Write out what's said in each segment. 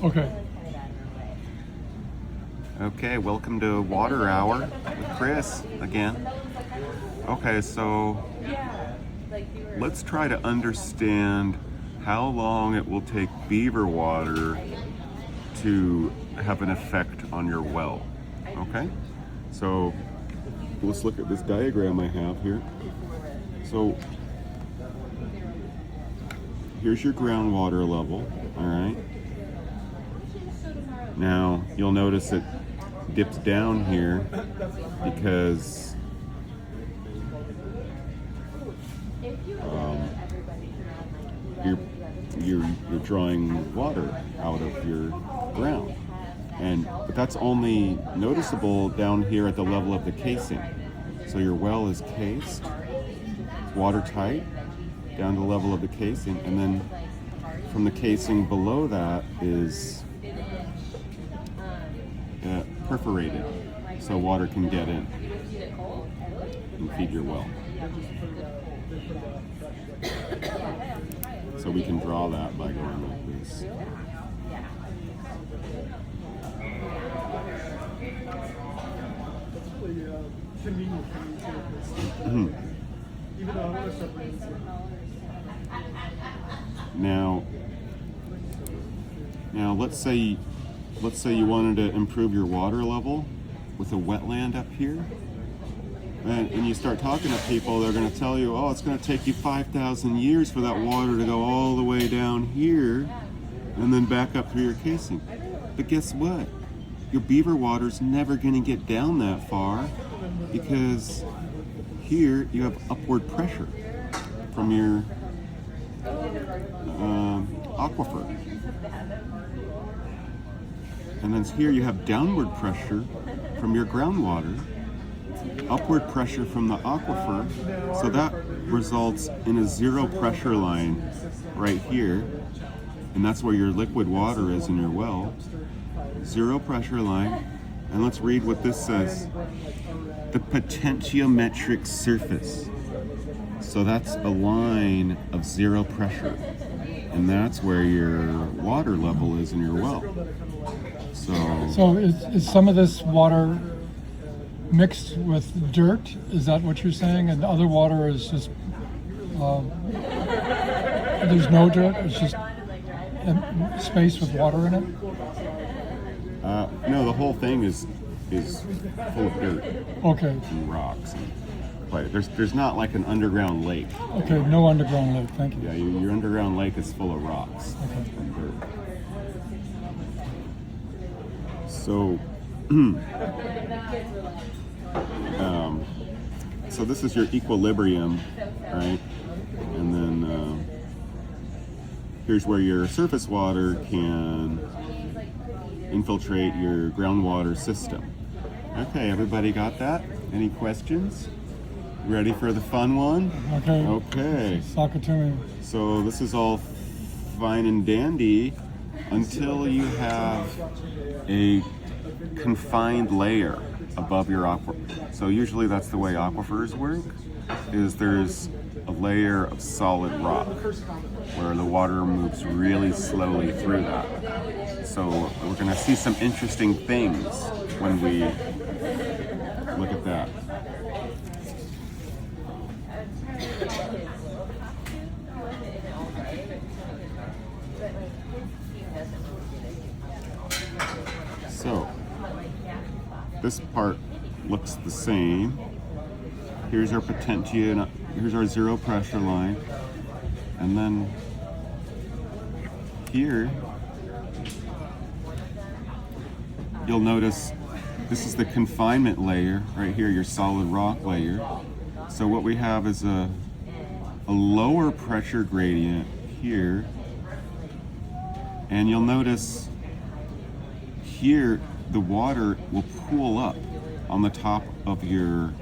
Okay. Okay, welcome to Water Hour with Chris again. Okay, so let's try to understand how long it will take beaver water to have an effect on your well. Okay, so let's look at this diagram I have here. So here's your groundwater level, all right? Now you'll notice it dips down here because you're drawing water out of your ground, but that's only noticeable down here at the level of the casing. So your well is cased, it's watertight down to the level of the casing, and then from the casing below that is perforated so water can get in and feed your well. So we can draw that by going like this. Now let's say you wanted to improve your water level with a wetland up here. And you start talking to people, they're going to tell you, oh, it's going to take you 5,000 years for that water to go all the way down here and then back up through your casing. But guess what? Your beaver water's never going to get down that far because here you have upward pressure from your aquifer. And then here you have downward pressure from your groundwater, upward pressure from the aquifer, so that results in a zero pressure line right here, and that's where your liquid water is in your well. Zero pressure line, and let's read what this says. The potentiometric surface. So that's a line of zero pressure, and that's where your water level is in your well. So is some of this water mixed with dirt? Is that what you're saying? And the other water is just there's no dirt. It's just space with water in it. No, the whole thing is full of dirt. Okay. And rocks. But there's not like an underground lake. Okay, no underground lake. Thank you. Yeah, your underground lake is full of rocks and dirt. So, so this is your equilibrium, right? And then here's where your surface water can infiltrate your groundwater system. Okay, everybody got that? Any questions? Ready for the fun one? Okay. Okay. Sock it to me. So this is all fine and dandy until you have a confined layer above your aquifer. So usually that's the way aquifers work, is there's a layer of solid rock where the water moves really slowly through that. So we're going to see some interesting things when we look at that. So this part looks the same. Here's our potentia, here's our zero pressure line, and then here you'll notice this is the confinement layer right here, your solid rock layer. So what we have is a lower pressure gradient here, and you'll notice here the water will pool up on the top of your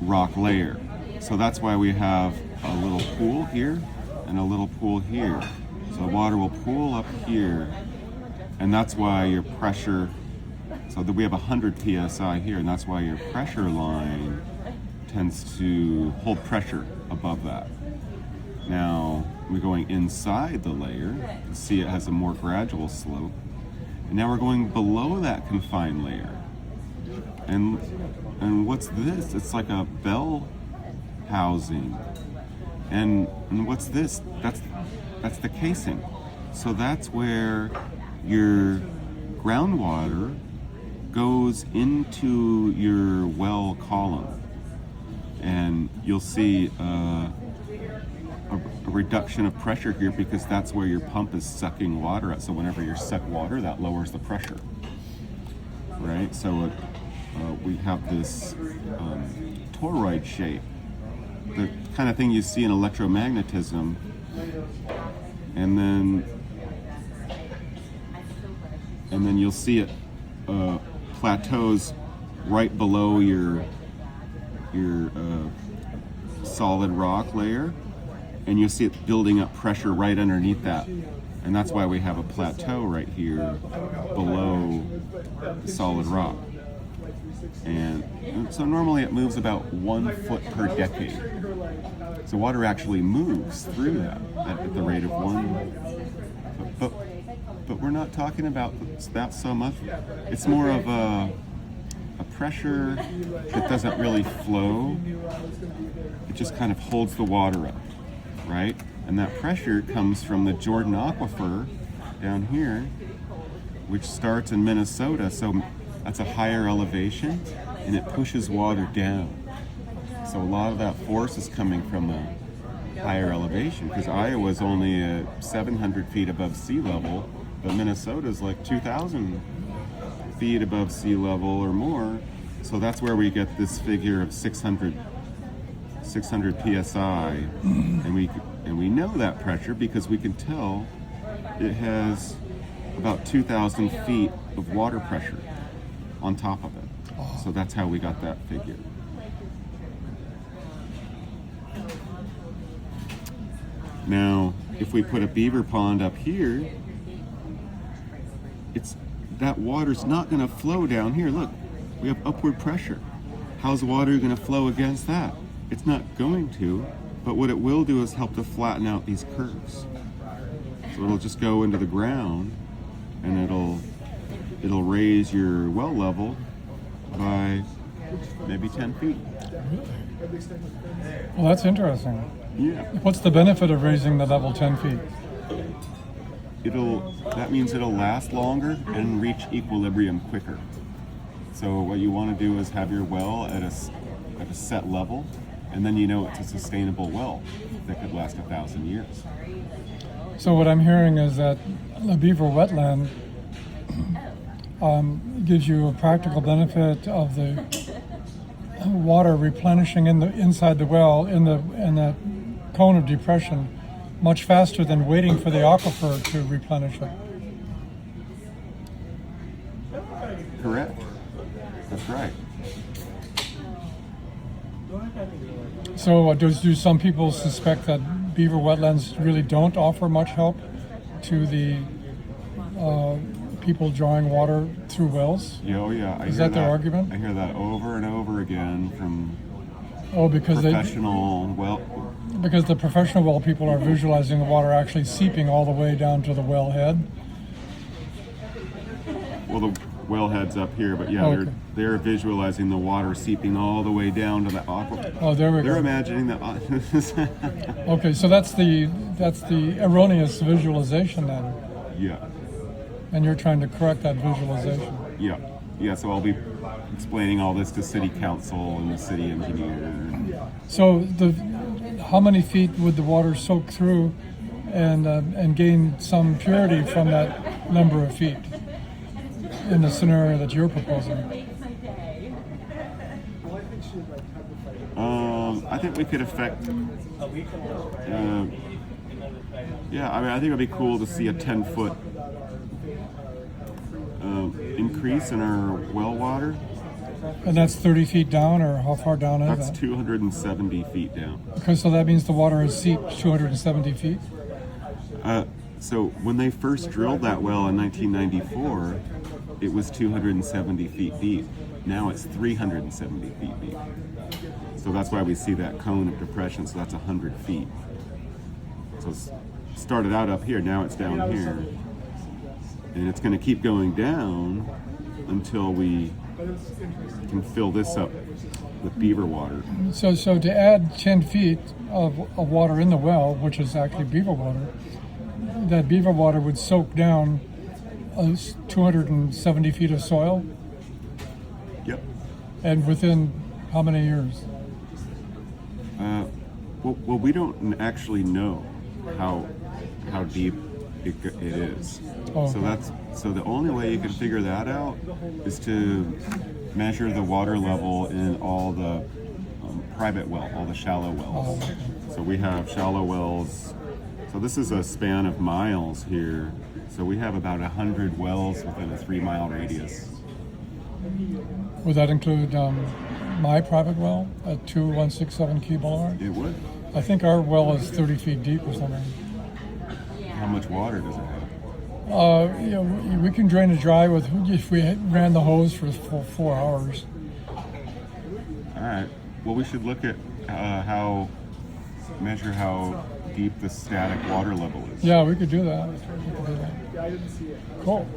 rock layer. So that's why we have a little pool here and a little pool here. So water will pool up here, and that's why your pressure, so that we have 100 psi here, and that's why your pressure line tends to hold pressure above that. Now we're going inside the layer. You can see it has a more gradual slope. And now we're going below that confined layer. And what's this? It's like a bell housing. And what's this? That's the casing. So that's where your groundwater goes into your well column. And you'll see a reduction of pressure here because that's where your pump is sucking water out. So whenever you suck water, that lowers the pressure, right? So we have this toroid shape, the kind of thing you see in electromagnetism, and then you'll see it plateaus right below your solid rock layer, and you'll see it building up pressure right underneath that. And that's why we have a plateau right here below the solid rock. And so normally it moves about 1 foot per decade. So water actually moves through that at the rate of 1. But we're not talking about that so much. It's more of a pressure that doesn't really flow. It just kind of holds the water up, right? And that pressure comes from the Jordan Aquifer down here, which starts in Minnesota. So that's a higher elevation, and it pushes water down. So a lot of that force is coming from a higher elevation, because Iowa's only at 700 feet above sea level, but Minnesota's like 2,000 feet above sea level or more. So that's where we get this figure of 600 psi, and we know that pressure because we can tell it has about 2,000 feet of water pressure on top of it. So that's how we got that figure. Now, if we put a beaver pond up here, that water's not going to flow down here. Look, we have upward pressure. How's water going to flow against that? It's not going to, but what it will do is help to flatten out these curves. So it'll just go into the ground, and it'll raise your well level by maybe 10 feet. Well, that's interesting. Yeah. What's the benefit of raising the level 10 feet? That means it'll last longer and reach equilibrium quicker. So what you want to do is have your well at a set level, and then you know it's a sustainable well that could last 1,000 years. So what I'm hearing is that the Beaver wetland gives you a practical benefit of the water replenishing inside the well in the cone of depression much faster than waiting for the aquifer to replenish it. Correct. That's right. So do some people suspect that beaver wetlands really don't offer much help to the people drawing water through wells? Yeah, oh yeah. Is that their argument? I hear that over and over again from because the professional well people are visualizing the water actually seeping all the way down to the well head. Well, the wellhead's up here, but yeah, Okay. they're visualizing the water seeping all the way down to the aquifer. Oh, there we go. They're imagining that. Okay, so that's the erroneous visualization then, Yeah, and you're trying to correct that visualization. yeah. So I'll be explaining all this to city council and the city engineer. So how many feet would the water soak through and gain some purity from that number of feet in the scenario that you're proposing? I think we could affect. Yeah, I mean, I think it'd be cool to see a 10-foot increase in our well water. And that's 30 feet down, or how far down is That's that? 270 feet down. Okay, so that means the water has seeped 270 feet? So when they first drilled that well in 1994, it was 270 feet deep. Now it's 370 feet deep. So that's why we see that cone of depression. So that's 100 feet. So it's started out up here, now it's down here. And it's going to keep going down until we can fill this up with beaver water. So to add 10 feet of water in the well, which is actually beaver water, that beaver water would soak down 270 feet of soil, Yep. and within how many years? Well, we don't actually know how deep it is. Oh, So okay. so the only way you can figure that out is to measure the water level in all the private well, all the shallow wells. Oh, okay. So we have shallow wells. So this is a span of miles here. So we have about 100 wells within a 3-mile radius. Would that include my private well at 2167 Key Boulevard? It would. I think our well is 30 feet deep or something. How much water does it have? We can drain it dry if we ran the hose for 4 hours. All right. Well, we should look at measure how deep the static water level is. Yeah, we could do that. Cool.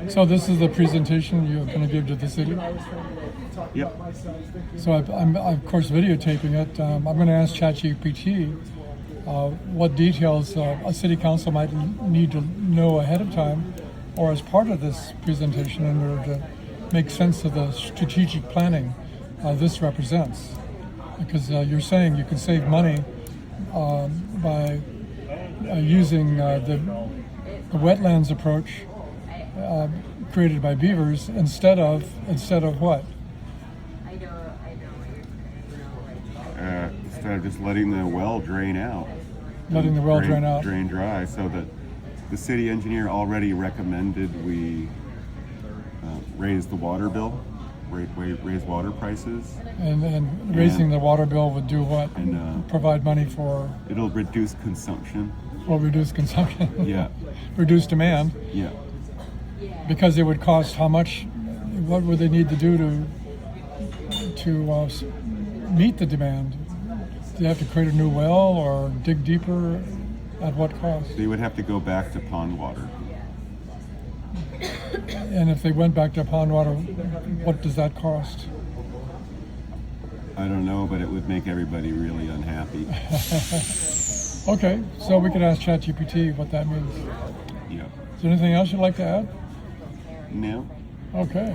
So this is the presentation you're going to give to the city? Yep. So I'm of course videotaping it. I'm going to ask ChatGPT what details a city council might need to know ahead of time or as part of this presentation in order to make sense of the strategic planning this represents. Because you're saying you can save money by using the wetlands approach created by beavers instead of what? Instead of just letting the well drain out. Letting the well drain out. Drain dry, so that the city engineer already recommended we raise the water bill, raise water prices. And raising the water bill would do what? And Provide money for, it'll reduce consumption. well, reduce consumption. Yeah. Reduce demand. Yeah. Because it would cost how much? What would they need to do to meet the demand? Do they have to create a new well or dig deeper? At what cost? They would have to go back to pond water. And if they went back to pond water, what does that cost? I don't know, but it would make everybody really unhappy. Okay, so we could ask ChatGPT what that means. Yeah. Is there anything else you'd like to add? No. Okay.